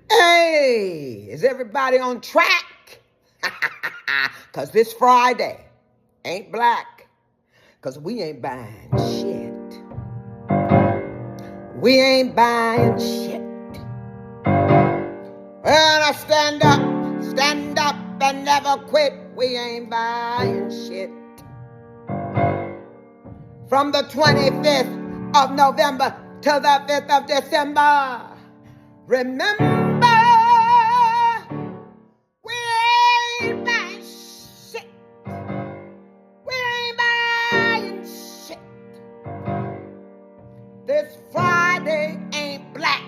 Hey, is everybody on track? Cause this Friday ain't black. Cause we ain't buying shit. We ain't buying shit. Well, I stand up and never quit. We ain't buying shit. From the 25th of November to the 5th of December. Remember, we ain't buying shit. We ain't buying shit. This Friday ain't black.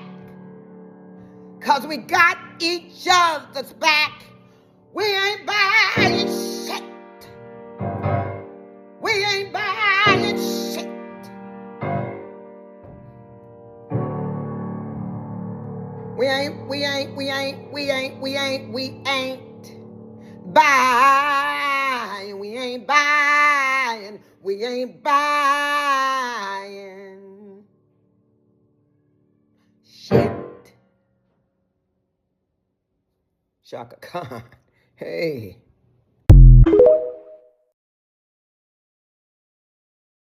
Cause we got each other's back. We ain't buying shit. We ain't buying shit. We ain't buying. We ain't buying. We ain't buying shit. Shaka Khan. Hey.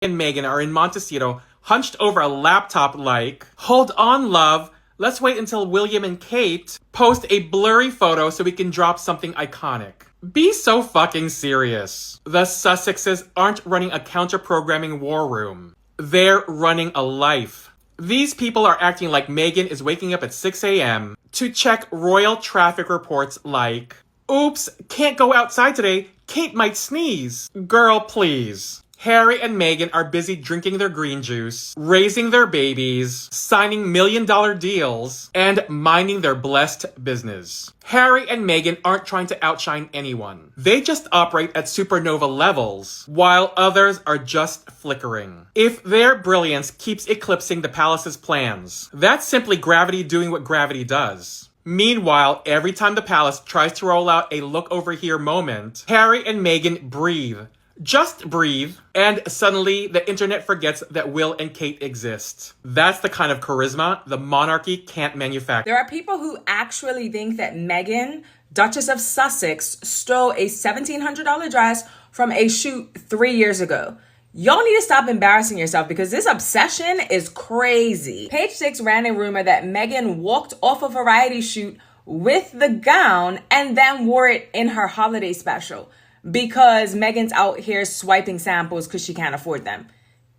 And Meghan are in Montecito, hunched over a laptop like, hold on, love. Let's wait until William and Kate post a blurry photo so we can drop something iconic. Be so fucking serious. The Sussexes aren't running a counter-programming war room. They're running a life. These people are acting like Meghan is waking up at 6 a.m. to check royal traffic reports like, oops, can't go outside today, Kate might sneeze. Girl, please. Harry and Meghan are busy drinking their green juice, raising their babies, signing million-dollar deals, and minding their blessed business. Harry and Meghan aren't trying to outshine anyone. They just operate at supernova levels, while others are just flickering. If their brilliance keeps eclipsing the palace's plans, that's simply gravity doing what gravity does. Meanwhile, every time the palace tries to roll out a look over here moment, Harry and Meghan breathe. Just breathe, and suddenly the internet forgets that Will and Kate exist. That's the kind of charisma the monarchy can't manufacture. There are people who actually think that Meghan, Duchess of Sussex, stole a $1,700 dress from a shoot 3 years ago. Y'all need to stop embarrassing yourself because this obsession is crazy. Page 6 ran a rumor that Meghan walked off a variety shoot with the gown and then wore it in her holiday special, because Meghan's out here swiping samples because she can't afford them.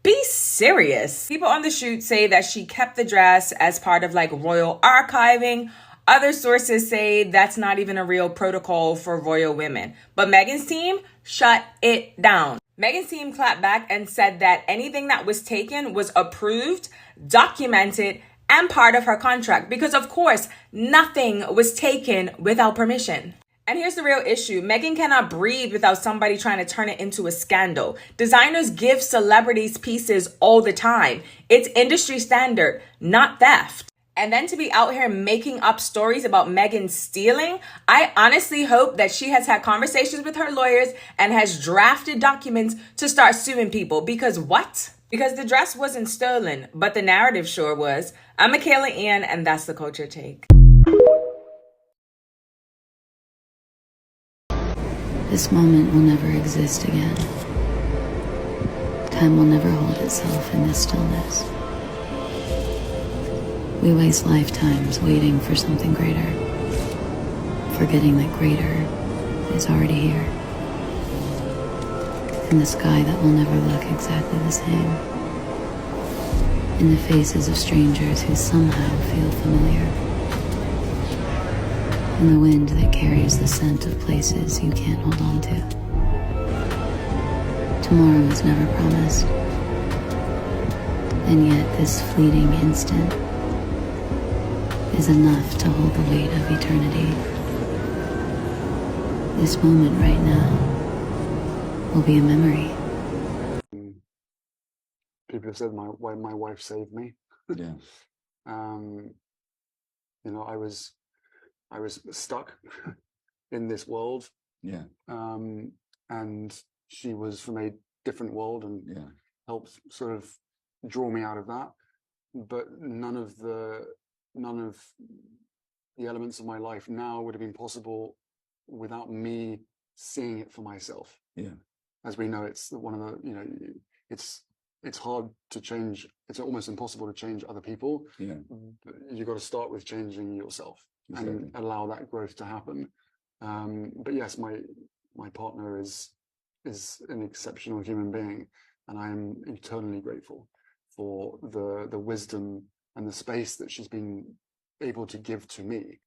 Be serious. People on the shoot say that she kept the dress as part of like royal archiving. Other sources say that's not even a real protocol for royal women. But Meghan's team shut it down. Meghan's team clapped back and said that anything that was taken was approved, documented, and part of her contract. Because of course, nothing was taken without permission. And here's the real issue. Meghan cannot breathe without somebody trying to turn it into a scandal. Designers give celebrities pieces all the time. It's industry standard, not theft. And then to be out here making up stories about Meghan stealing, I honestly hope that she has had conversations with her lawyers and has drafted documents to start suing people. Because what? Because the dress wasn't stolen, but the narrative sure was. I'm Michaela Ian, and that's the Culture Take. This moment will never exist again. Time will never hold itself in this stillness. We waste lifetimes waiting for something greater, forgetting that greater is already here. In the sky that will never look exactly the same. In the faces of strangers who somehow feel familiar. In the wind that carries the scent of places you can't hold on to. Tomorrow is never promised. And yet this fleeting instant is enough to hold the weight of eternity. This moment right now will be a memory. People have said my wife saved me. Yeah. You know, I was stuck in this world. Yeah. And she was from a different world and helped sort of draw me out of that. But none of the elements of my life now would have been possible without me seeing it for myself. Yeah. As we know, it's one of the, it's hard to change. It's almost impossible to change other people. Yeah. You've got to start with changing yourself and allow that growth to happen. But yes, my partner is an exceptional human being, and I'm eternally grateful for the wisdom and the space that she's been able to give to me.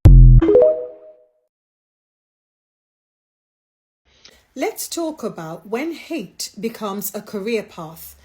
Let's talk about when hate becomes a career path.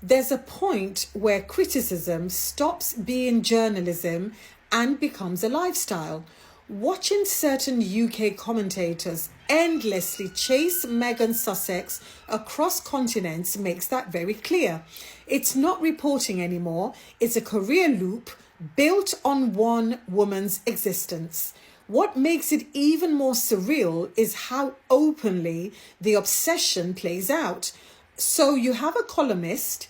There's a point where criticism stops being journalism and becomes a lifestyle. Watching certain UK commentators endlessly chase Meghan Sussex across continents makes that very clear. It's not reporting anymore, it's a career loop built on one woman's existence. What makes it even more surreal is how openly the obsession plays out. So you have a columnist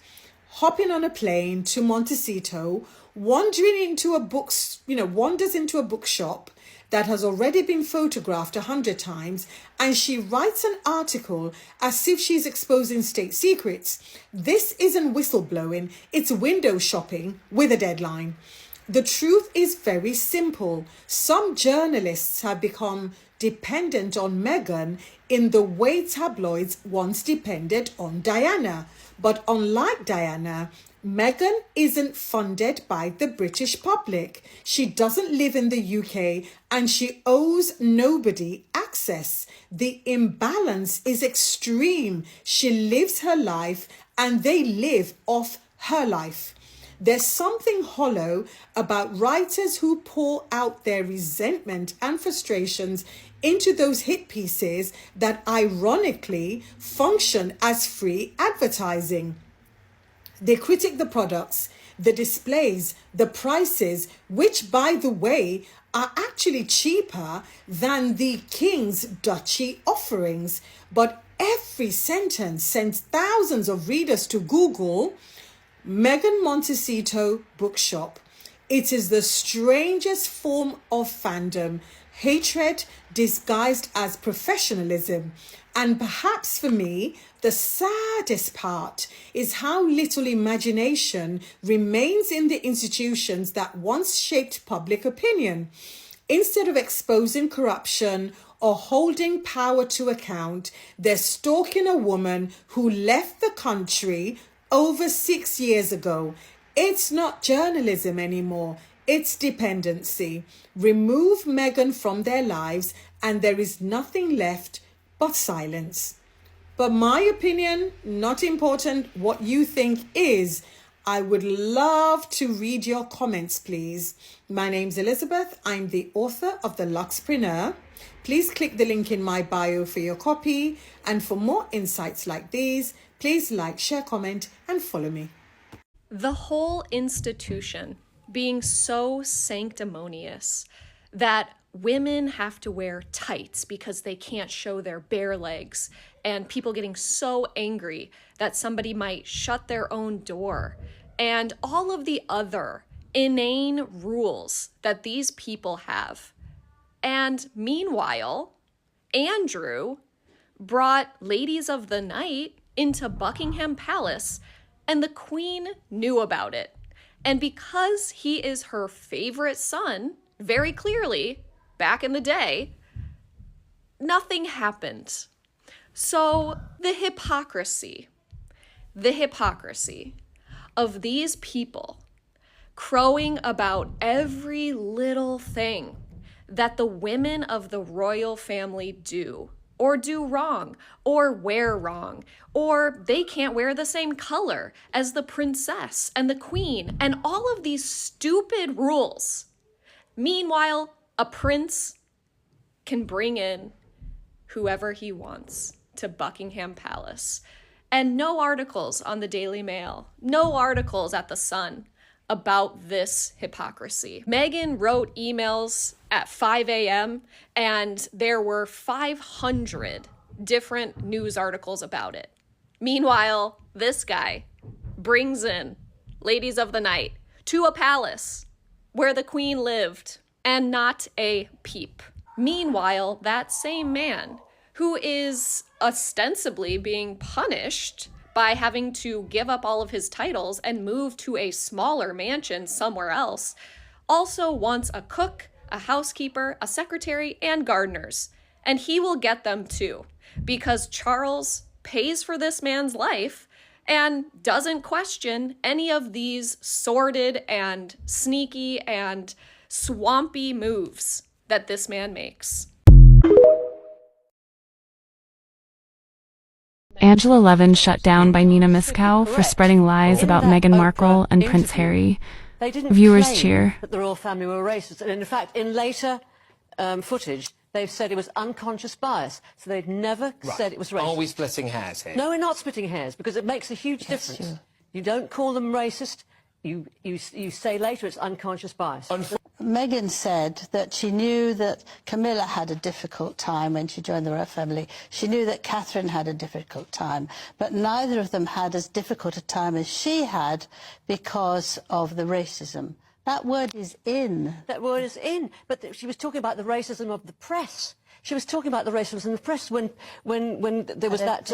hopping on a plane to Montecito, wanders into a bookshop that has already been photographed 100 times, and she writes an article as if she's exposing state secrets. This isn't whistleblowing, it's window shopping with a deadline. The truth is very simple. Some journalists have become dependent on Meghan in the way tabloids once depended on Diana. But unlike Diana, Meghan isn't funded by the British public. She doesn't live in the UK and she owes nobody access. The imbalance is extreme. She lives her life and they live off her life. There's something hollow about writers who pour out their resentment and frustrations into those hit pieces that ironically function as free advertising. They critique the products, the displays, the prices, which, by the way, are actually cheaper than the King's Duchy offerings. But every sentence sends thousands of readers to Google Meghan Montecito bookshop. It is the strangest form of fandom, hatred disguised as professionalism. And perhaps for me, the saddest part is how little imagination remains in the institutions that once shaped public opinion. Instead of exposing corruption or holding power to account, they're stalking a woman who left the country over 6 years ago. It's not journalism anymore. It's dependency. Remove Meghan from their lives and there is nothing left but silence. But my opinion, not important. What you think is. I would love to read your comments, please. My name's Elizabeth. I'm the author of The Luxpreneur. Please click the link in my bio for your copy. And for more insights like these, please like, share, comment, and follow me. The whole institution being so sanctimonious that women have to wear tights because they can't show their bare legs, and people getting so angry that somebody might shut their own door, and all of the other inane rules that these people have. And meanwhile, Andrew brought Ladies of the Night into Buckingham Palace, and the Queen knew about it. And because he is her favorite son, very clearly, back in the day, nothing happened. So the hypocrisy of these people crowing about every little thing that the women of the royal family do, or do wrong, or wear wrong, or they can't wear the same color as the princess and the queen, and all of these stupid rules. Meanwhile, a prince can bring in whoever he wants to Buckingham Palace. And no articles on the Daily Mail, no articles at The Sun about this hypocrisy. Meghan wrote emails at 5 a.m. and there were 500 different news articles about it. Meanwhile, this guy brings in Ladies of the Night to a palace where the Queen lived. and not a peep. Meanwhile, that same man, who is ostensibly being punished by having to give up all of his titles and move to a smaller mansion somewhere else, also wants a cook, a housekeeper, a secretary, and gardeners. And he will get them too, because Charles pays for this man's life and doesn't question any of these sordid and sneaky and swampy moves that this man makes. Angela Levin shut down by Nina Miskow for spreading lies about Meghan Markle and Prince Harry. They didn't Viewers claim cheer. that the royal family were racist. And in fact, in later footage, they've said it was unconscious bias. So they'd never said it was racist. Are we splitting hairs here? No, we're not splitting hairs, because it makes a huge difference. You don't call them racist. You say later it's unconscious bias. Meghan said that she knew that Camilla had a difficult time when she joined the royal family. She knew that Catherine had a difficult time, but neither of them had as difficult a time as she had because of the racism. That word is in. That word is in. But she was talking about the racism of the press. She was talking about the racism in the press when there was that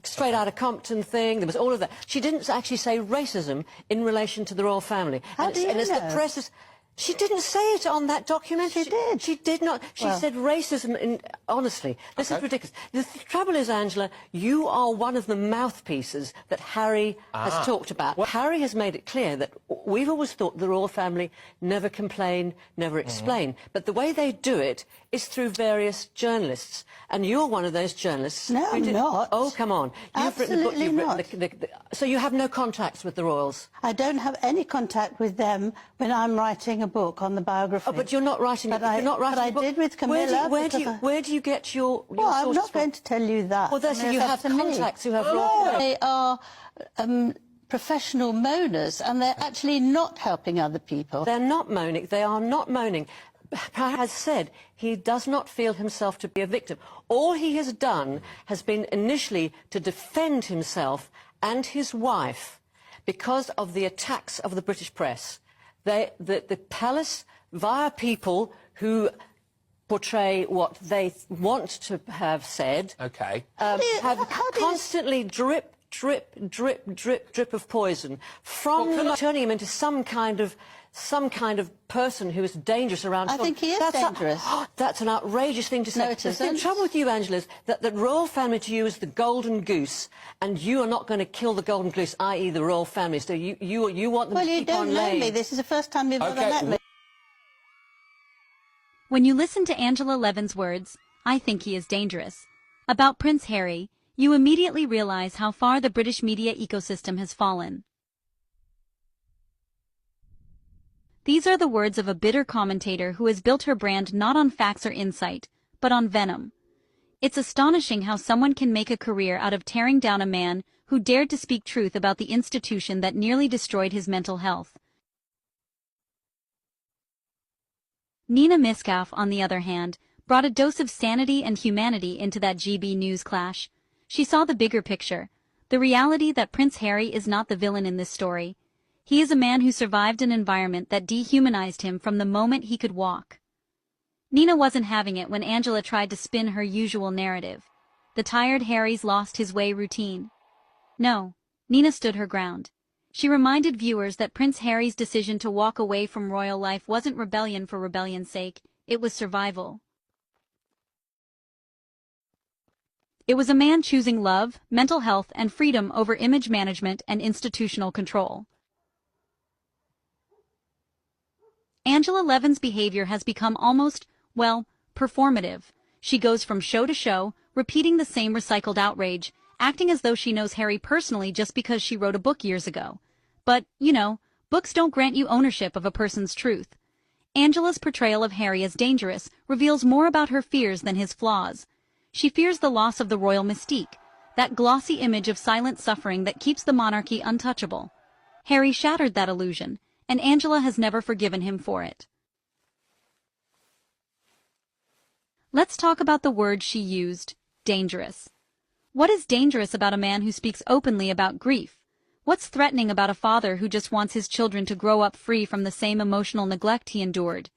Straight Outta Compton thing. There was all of that. She didn't actually say racism in relation to the royal family. How do you know? The press is, she didn't say it on that documentary. She did. She did not. She said racism. Honestly, this is ridiculous. The trouble is, Angela, you are one of the mouthpieces that Harry has talked about. Harry has made it clear that we've always thought the royal family never complain, never explain. But the way they do it is through various journalists. And you're one of those journalists. No, I'm not. Oh, come on. Absolutely not. So you have no contacts with the royals? I don't have any contact with them when I'm writing a book on the biography. Oh, but you're not writing. But I did with Camilla. Where do you get your Well, I'm sources not going to tell you that. Well, so you have contacts who have They are professional moaners, and they're actually not helping other people. They're not moaning. They are not moaning. Harry has said he does not feel himself to be a victim. All he has done has been initially to defend himself and his wife because of the attacks of the British press. The palace, via people who portray what they want to have said, have constantly drip of poison from them, turning him into some kind of person who is dangerous around. I think he is dangerous. That's an outrageous thing to say. No, it isn't. The trouble with you, Angela, is that the royal family to you is the golden goose, and you are not going to kill the golden goose, i.e. the royal family. So you want them to keep on laying. Well, you don't know me. This is the first time you've ever met me. When you listen to Angela Levin's words, I think he is dangerous, about Prince Harry, you immediately realize how far the British media ecosystem has fallen. These are the words of a bitter commentator who has built her brand not on facts or insight, but on venom. It's astonishing how someone can make a career out of tearing down a man who dared to speak truth about the institution that nearly destroyed his mental health. Nina Miskow, on the other hand, brought a dose of sanity and humanity into that GB News clash. She saw the bigger picture, the reality that Prince Harry is not the villain in this story. He is a man who survived an environment that dehumanized him from the moment he could walk. Nina wasn't having it when Angela tried to spin her usual narrative, the tired Harry's lost his way routine. No, Nina stood her ground. She reminded viewers that Prince Harry's decision to walk away from royal life wasn't rebellion for rebellion's sake, it was survival. It was a man choosing love, mental health, and freedom over image management and institutional control. Angela Levin's behavior has become almost, well, performative. She goes from show to show, repeating the same recycled outrage, acting as though she knows Harry personally just because she wrote a book years ago. But, you know, books don't grant you ownership of a person's truth. Angela's portrayal of Harry as dangerous reveals more about her fears than his flaws. She fears the loss of the royal mystique, that glossy image of silent suffering that keeps the monarchy untouchable. Harry shattered that illusion, and Angela has never forgiven him for it. Let's talk about the word she used, dangerous. What is dangerous about a man who speaks openly about grief? What's threatening about a father who just wants his children to grow up free from the same emotional neglect he endured?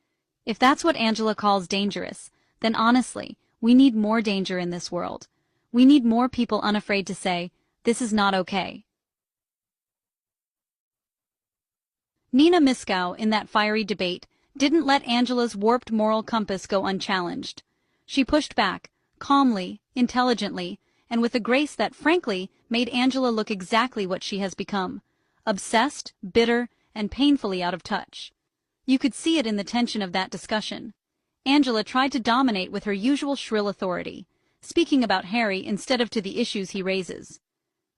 If that's what Angela calls dangerous, then honestly, we need more danger in this world. We need more people unafraid to say, this is not okay. Nina Miskow, in that fiery debate, didn't let Angela's warped moral compass go unchallenged. She pushed back, calmly, intelligently, and with a grace that, frankly, made Angela look exactly what she has become: obsessed, bitter, and painfully out of touch. You could see it in the tension of that discussion. Angela tried to dominate with her usual shrill authority, speaking about Harry instead of to the issues he raises.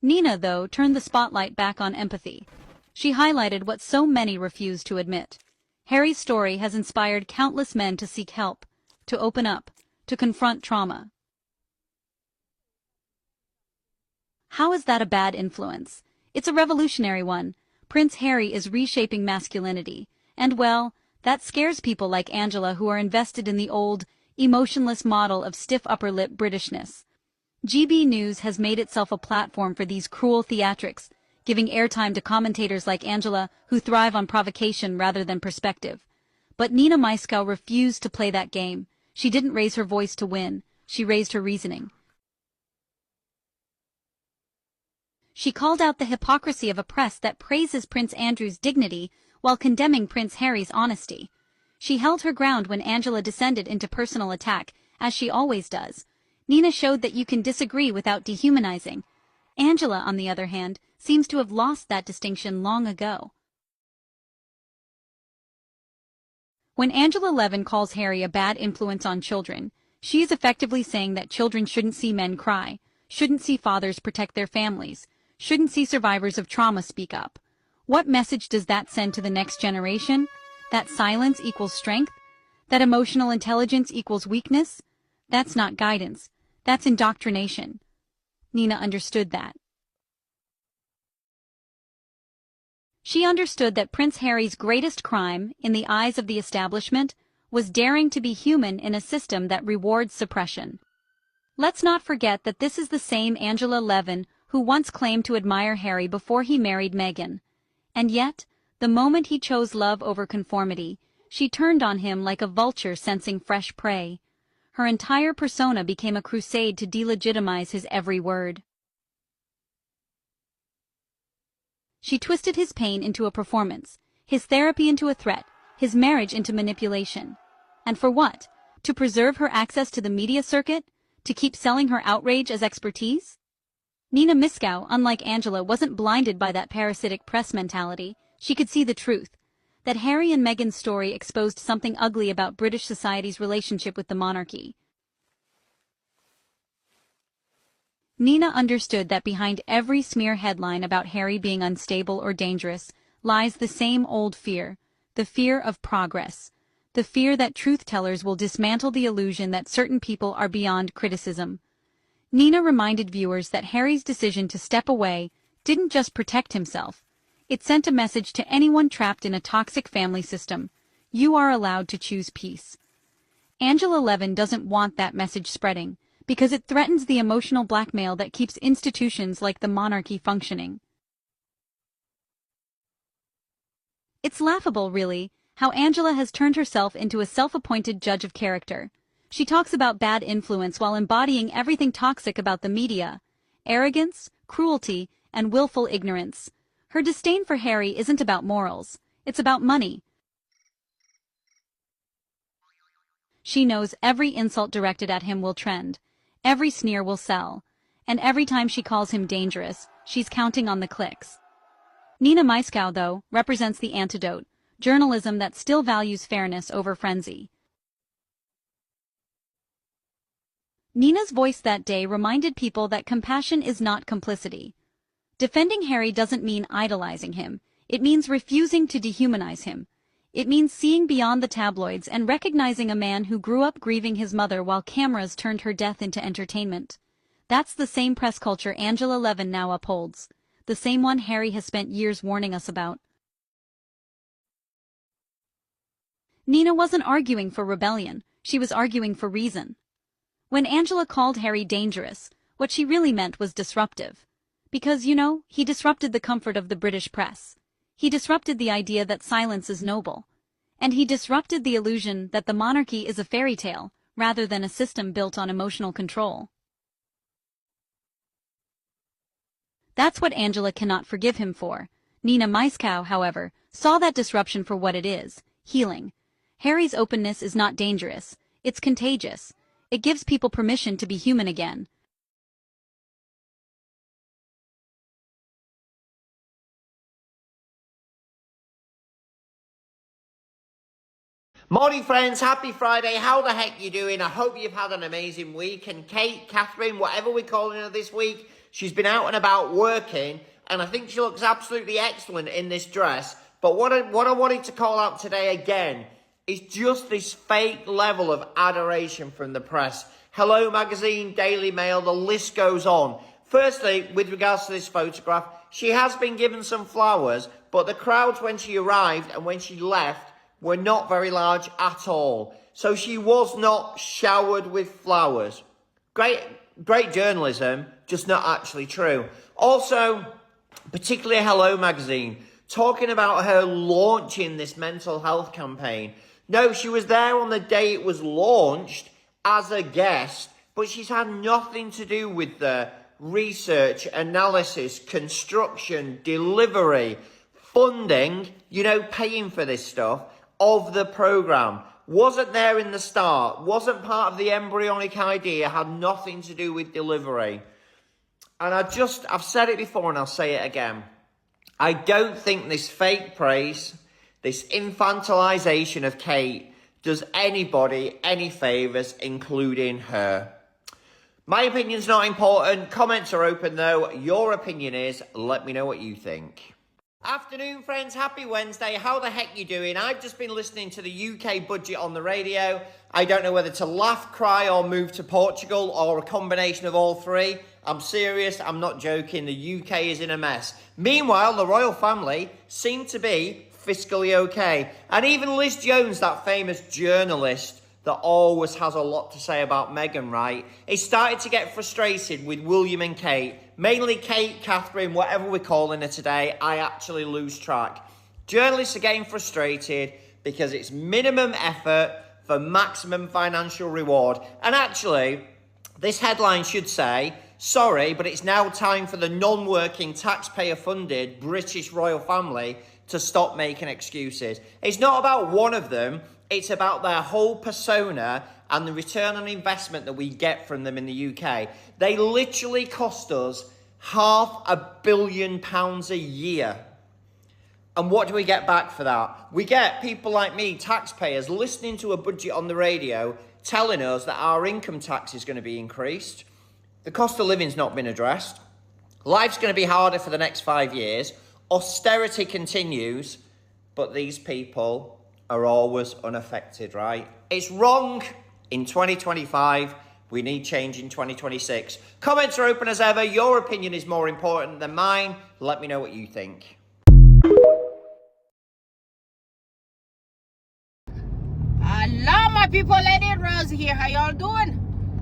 Nina, though, turned the spotlight back on empathy. She highlighted what so many refuse to admit. Harry's story has inspired countless men to seek help, to open up, to confront trauma. How is that a bad influence? It's a revolutionary one. Prince Harry is reshaping masculinity, and well, that scares people like Angela who are invested in the old, emotionless model of stiff upper lip Britishness. GB News has made itself a platform for these cruel theatrics, giving airtime to commentators like Angela who thrive on provocation rather than perspective. But Nina Miskow refused to play that game. She didn't raise her voice to win. She raised her reasoning. She called out the hypocrisy of a press that praises Prince Andrew's dignity while condemning Prince Harry's honesty. She held her ground when Angela descended into personal attack, as she always does. Nina showed that you can disagree without dehumanizing. Angela, on the other hand, seems to have lost that distinction long ago. When Angela Levin calls Harry a bad influence on children, she is effectively saying that children shouldn't see men cry, shouldn't see fathers protect their families, shouldn't see survivors of trauma speak up. What message does that send to the next generation? That silence equals strength? That emotional intelligence equals weakness? That's not guidance. That's indoctrination. Nina understood that. She understood that Prince Harry's greatest crime, in the eyes of the establishment, was daring to be human in a system that rewards suppression. Let's not forget that this is the same Angela Levin who once claimed to admire Harry before he married Meghan. And yet, the moment he chose love over conformity, she turned on him like a vulture sensing fresh prey. Her entire persona became a crusade to delegitimize his every word. She twisted his pain into a performance, his therapy into a threat, his marriage into manipulation. And for what? To preserve her access to the media circuit? To keep selling her outrage as expertise? Nina Miskow, unlike Angela, wasn't blinded by that parasitic press mentality. She could see the truth, that Harry and Meghan's story exposed something ugly about British society's relationship with the monarchy. Nina understood that behind every smear headline about Harry being unstable or dangerous lies the same old fear, the fear of progress, the fear that truth-tellers will dismantle the illusion that certain people are beyond criticism. Nina reminded viewers that Harry's decision to step away didn't just protect himself. It sent a message to anyone trapped in a toxic family system: you are allowed to choose peace. Angela Levin doesn't want that message spreading, because it threatens the emotional blackmail that keeps institutions like the monarchy functioning. It's laughable, really, how Angela has turned herself into a self-appointed judge of character. She talks about bad influence while embodying everything toxic about the media: arrogance, cruelty, and willful ignorance. Her disdain for Harry isn't about morals, it's about money. She knows every insult directed at him will trend, every sneer will sell, and every time she calls him dangerous, she's counting on the clicks. Nina Miskow, though, represents the antidote, journalism that still values fairness over frenzy. Nina's voice that day reminded people that compassion is not complicity. Defending Harry doesn't mean idolizing him. It means refusing to dehumanize him. It means seeing beyond the tabloids and recognizing a man who grew up grieving his mother while cameras turned her death into entertainment. That's the same press culture Angela Levin now upholds, the same one Harry has spent years warning us about. Nina wasn't arguing for rebellion, she was arguing for reason. When Angela called Harry dangerous, what she really meant was disruptive. Because, you know, he disrupted the comfort of the British press. He disrupted the idea that silence is noble. And he disrupted the illusion that the monarchy is a fairy tale, rather than a system built on emotional control. That's what Angela cannot forgive him for. Nina Miskow, however, saw that disruption for what it is, healing. Harry's openness is not dangerous, it's contagious. It gives people permission to be human again. Morning friends, happy Friday. How the heck you doing? I hope you've had an amazing week. And Kate, Catherine, whatever we're calling her this week, she's been out and about working, and I think she looks absolutely excellent in this dress. But what I wanted to call out today again is just this fake level of adoration from the press. Hello Magazine, Daily Mail, the list goes on. Firstly, with regards to this photograph, she has been given some flowers, but the crowds when she arrived and when she left were not very large at all. So she was not showered with flowers. Great journalism, just not actually true. Also, particularly Hello Magazine, talking about her launching this mental health campaign. No, she was there on the day it was launched as a guest, but she's had nothing to do with the research, analysis, construction, delivery, funding, you know, paying for this stuff of the programme. Wasn't there in the start, wasn't part of the embryonic idea, had nothing to do with delivery. And I've said it before and I'll say it again. I don't think this fake praise, this infantilization of Kate, does anybody any favours, including her. My opinion's not important. Comments are open though. Your opinion is. Let me know what you think. Afternoon friends, happy Wednesday. How the heck you doing? I've just been listening to the UK budget on the radio. I don't know whether to laugh, cry or move to Portugal or a combination of all three. I'm serious, I'm not joking, the UK is in a mess. Meanwhile, the royal family seem to be fiscally okay. And even Liz Jones, that famous journalist that always has a lot to say about Meghan, right? He started to get frustrated with William and Kate. Mainly Kate, Catherine, whatever we're calling her today. I actually lose track. Journalists are getting frustrated because it's minimum effort for maximum financial reward. And actually, this headline should say, sorry, but it's now time for the non-working, taxpayer-funded British royal family to stop making excuses. It's not about one of them. It's about their whole persona and the return on investment that we get from them in the UK. They literally cost us £500 million a year. And what do we get back for that? We get people like me, taxpayers, listening to a budget on the radio, telling us that our income tax is going to be increased. The cost of living's not been addressed. Life's going to be harder for the next 5 years. Austerity continues, but these people are always unaffected, right? It's wrong in 2025. We need change in 2026. Comments are open as ever. Your opinion is more important than mine. Let me know what you think. Hello, my people. Lady Rose here. How y'all doing?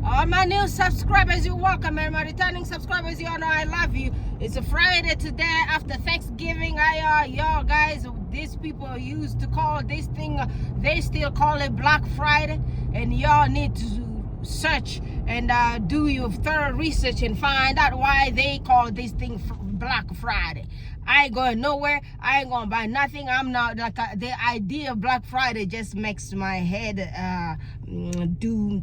All my new subscribers, you're welcome. And my returning subscribers, y'all know I love you. It's a Friday today after Thanksgiving. Y'all guys, these people used to call this thing, they still call it Black Friday. And y'all need to search and do your thorough research and find out why they call this thing Black Friday. I ain't going nowhere. I ain't going to buy nothing. I'm not like the idea of Black Friday just makes my head do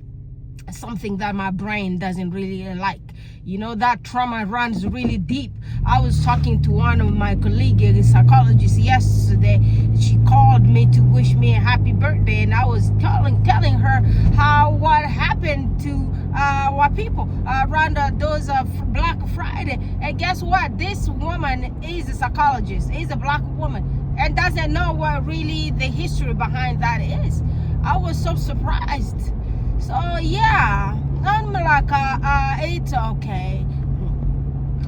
something that my brain doesn't really like. You know, that trauma runs really deep. I was talking to one of my colleagues, a psychologist, yesterday. She called me to wish me a happy birthday, and I was telling her what happened to what people around those Black Friday. And guess what? This woman is a psychologist, is a black woman, and doesn't know what really the history behind that is. I was so surprised. So yeah, I'm like, it's okay.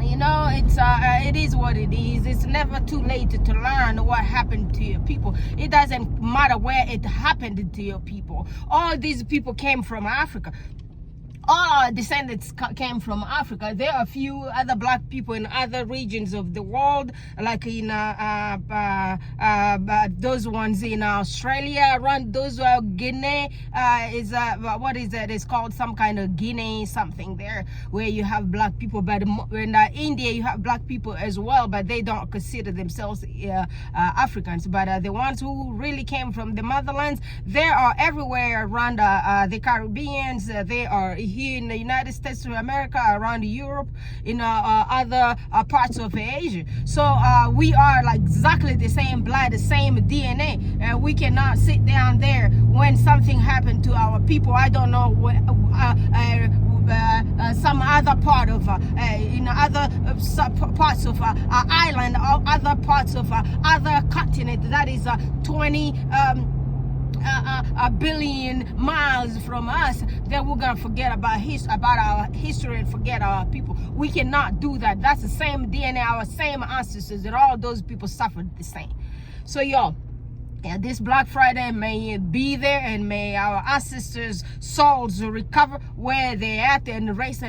You know, it is what it is. It's never too late to learn what happened to your people. It doesn't matter where it happened to your people. All these people came from Africa. all our descendants came from Africa. There are a few other black people in other regions of the world, like in those ones in Australia, around those Guinea is what is that? It's called some kind of Guinea something there, where you have black people. But in India, you have black people as well, but they don't consider themselves Africans. But the ones who really came from the motherlands, they are everywhere around the Caribbeans. They are here in the United States of America, around Europe, in other parts of Asia. So we are like exactly the same blood, the same DNA. We cannot sit down there when something happened to our people. I don't know what, some other part of in other parts of island or other parts of other continent that is 20 a billion miles from us, then we're gonna forget about our history and forget our people. We cannot do that. That's the same DNA, our same ancestors, and all those people suffered the same. So y'all, this Black Friday, may it be there, and may our ancestors' souls recover where they're at, and rest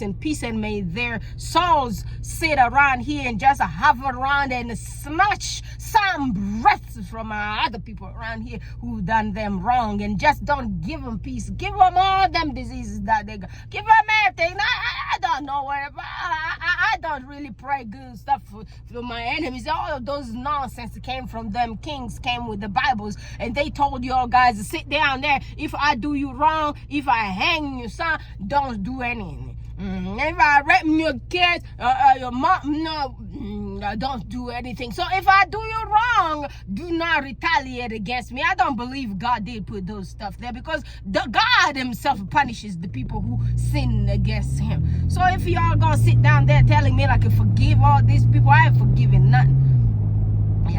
in peace, and may their souls sit around here and just hover around and snatch some breaths from other people around here who done them wrong, and just don't give them peace. Give them all them diseases that they got. Give them everything. I don't know where. I don't really pray good stuff for my enemies. All of those nonsense came from them kings, came with the Bibles, and they told you all guys to sit down there. If I do you wrong, if I hang your son, don't do anything. If I rape your kids, your mom, no, don't do anything. So if I do you wrong, do not retaliate against me. I don't believe God did put those stuff there, because God himself punishes the people who sin against him. So if y'all gonna sit down there telling me like, forgive all these people, I ain't forgiving nothing.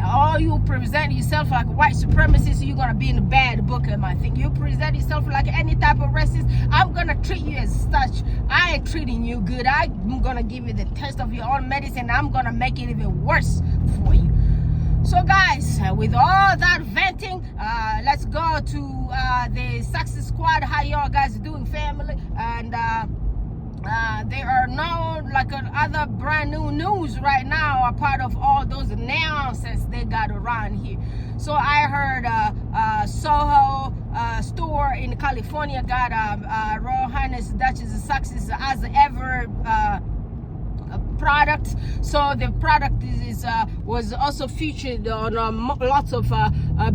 All you present yourself like white supremacists, you're gonna be in the bad book of my thing. You present yourself like any type of racist, I'm gonna treat you as such. I ain't treating you good. I'm gonna give you the taste of your own medicine. I'm gonna make it even worse for you. So guys, with all that venting, let's go to the Success Squad. How y'all guys doing, family? And there are no like other brand new news right now, a part of all those nonsense they got around here. So I heard Soho store in California got Royal Highness Duchess of Sussex as ever product. So the product was also featured on lots of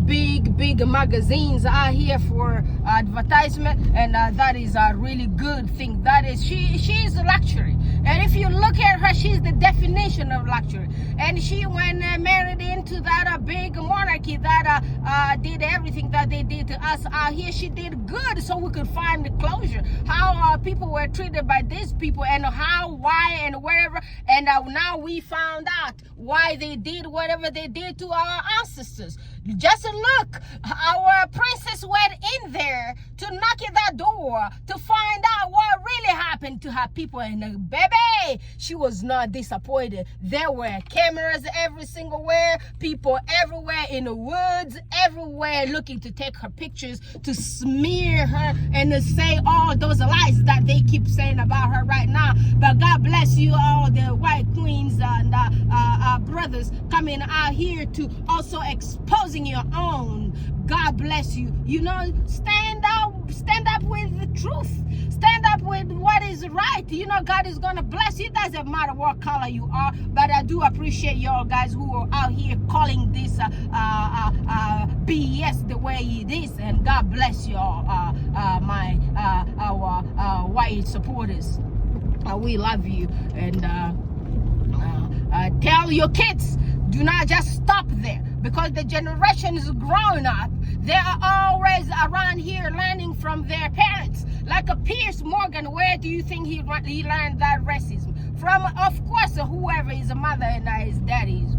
big magazines out here for advertisement, and that is a really good thing. That is, she is luxury, and if you look at her, she's the definition of luxury. And she, when married into that big monarchy that did everything that they did to us out here, she did good, so we could find the closure how people were treated by these people, and how, why, and wherever. And now we found out why they did whatever they did to our ancestors. Just look, our princess went in there to knock at that door to find out what really happened to her people, and baby, she was not disappointed. There were cameras every single where, people everywhere in the woods, everywhere looking to take her pictures, to smear her and to say all those lies that they keep saying about her right now. But God bless you, all the white queens and brothers coming out here to also exposing your own. God bless you. You know, stand up with the truth. Stand up with what is right. You know, God is gonna bless you. It doesn't matter what color you are. But I do appreciate y'all guys who are out here calling this BS the way it is. And God bless y'all, our white supporters. We love you. And tell your kids, do not just stop there, because the generation is growing up. They are always around here learning from their parents. Like a Piers Morgan, where do you think he learned that racism? From, of course, whoever his mother and his daddy is.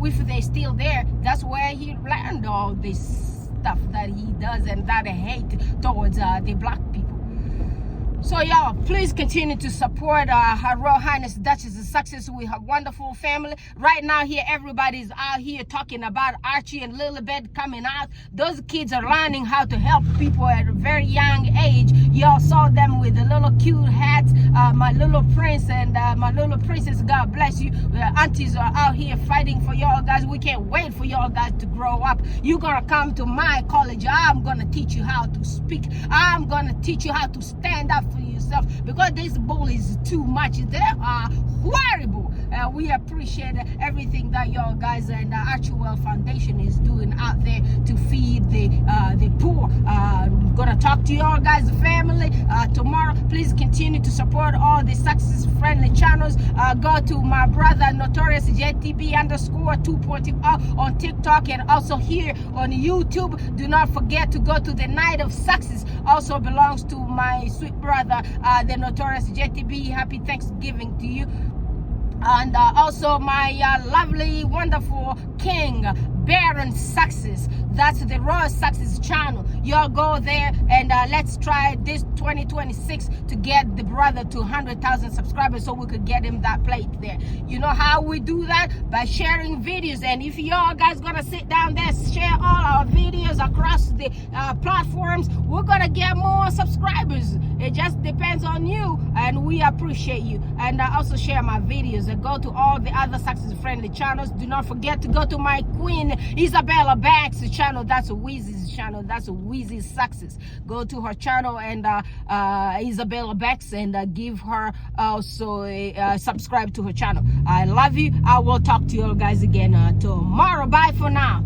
If they're still there, that's where he learned all this stuff that he does, and that hate towards the black people. So y'all, please continue to support Her Royal Highness Duchess of Sussexes with her wonderful family. Right now here, everybody's out here talking about Archie and Lilibet coming out. Those kids are learning how to help people at a very young age. Y'all saw them with the little cute hats. My little prince and my little princess, God bless you. Aunties are out here fighting for y'all guys. We can't wait for y'all guys to grow up. You're gonna come to my college. I'm gonna teach you how to speak. I'm gonna teach you how to stand up for yourself, because these bullies too much. They are horrible. We appreciate everything that y'all guys and Archewell Foundation is doing out there to feed the poor. I'm gonna talk to y'all guys, family, tomorrow. Please continue to support all the success friendly channels. Go to my brother Notorious JTB_2.0 on TikTok and also here on YouTube. Do not forget to go to the Night of Success. Also belongs to my sweet brother, the Notorious JTB. Happy Thanksgiving to you. And also my lovely, wonderful King Baron Sussexes. That's the Royal Sussexes channel. Y'all go there and let's try this 2026 to get the brother to 100,000 subscribers so we could get him that plate there. You know how we do that? By sharing videos. And if y'all guys gonna sit down there, share all our videos across the platforms, we're gonna get more subscribers. It just depends on you, and we appreciate you. And also share my videos and go to all the other success friendly channels. Do not forget to go to my queen Isabella Banks channel. That's a Weezy's channel. That's a Weezy's Success. Go to her channel and Isabella Banks and give her also subscribe to her channel. I love you. I will talk to you all guys again tomorrow. Bye for now.